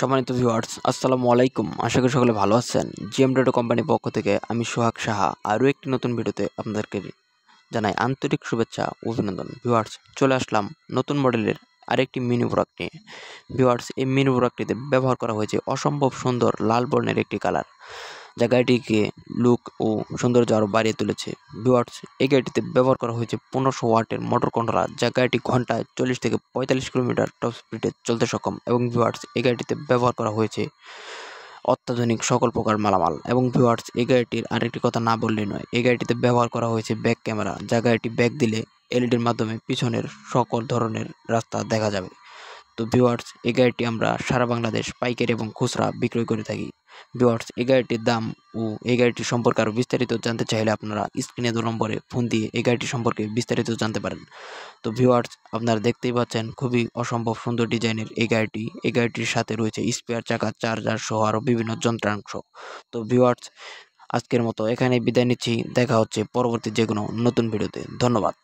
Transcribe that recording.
সম্মানিত ভিউয়ার্স, আসসালামু আলাইকুম। আশা করি সকলে ভালো আছেন। জিএম ডটো কোম্পানির পক্ষ থেকে আমি সোহাগ সাহা আরও একটি নতুন ভিডিওতে আপনাদেরকে জানাই আন্তরিক শুভেচ্ছা ও অভিনন্দন। ভিউয়ার্স, চলে আসলাম নতুন মডেলের আরেকটি মিনি প্রোডাক্ট নিয়ে। ভিউয়ার্স, এই মিনি প্রোডাক্টটিতে ব্যবহার করা হয়েছে অসম্ভব সুন্দর লাল বর্ণের একটি কালার, যা গাড়িটিকে লুক ও সৌন্দর্য আরও বাড়িয়ে তুলেছে। ভিউয়ার্স, এই গাড়িটিতে ব্যবহার করা হয়েছে 1500 ওয়াটের মোটর কন্ট্রোলার, যা গাড়িটি ঘন্টায় 40 থেকে 45 কিলোমিটার টপ স্পিডে চলতে সক্ষম। এবং ভিউয়ার্স, এই গাড়িটিতে ব্যবহার করা হয়েছে অত্যাধুনিক সকল প্রকার মালামাল। এবং ভিউয়ার্স, এই গাড়িটির আরেকটি কথা না বললেই নয়, এই গাড়িটিতে ব্যবহার করা হয়েছে ব্যাক ক্যামেরা, যা গাড়িটি ব্যাক দিলে এলইডির মাধ্যমে পিছনের সকল ধরনের রাস্তা দেখা যাবে। তো ভিউয়ার্স, এই গাড়িটি আমরা সারা বাংলাদেশ পাইকারি এবং খুচরা বিক্রয় করে থাকি। ভিউয়ার্স, এই গাড়িটির দাম ও এই গাড়িটির সম্পর্কে আরও বিস্তারিত জানতে চাইলে আপনারা স্ক্রিনে 2 নম্বরে ফোন দিয়ে এই গাড়িটি সম্পর্কে বিস্তারিত জানতে পারেন। তো ভিউয়ার্স, আপনারা দেখতেই পাচ্ছেন খুবই অসম্ভব সুন্দর ডিজাইনের এই গাড়িটি। এই গাড়িটির সাথে রয়েছে স্পেয়ার চাকা, চার্জার সহ আরও বিভিন্ন যন্ত্রাংশ। তো ভিউয়ার্স, আজকের মতো এখানেই বিদায় নিচ্ছি। দেখা হচ্ছে পরবর্তী যে কোনো নতুন ভিডিওতে। ধন্যবাদ।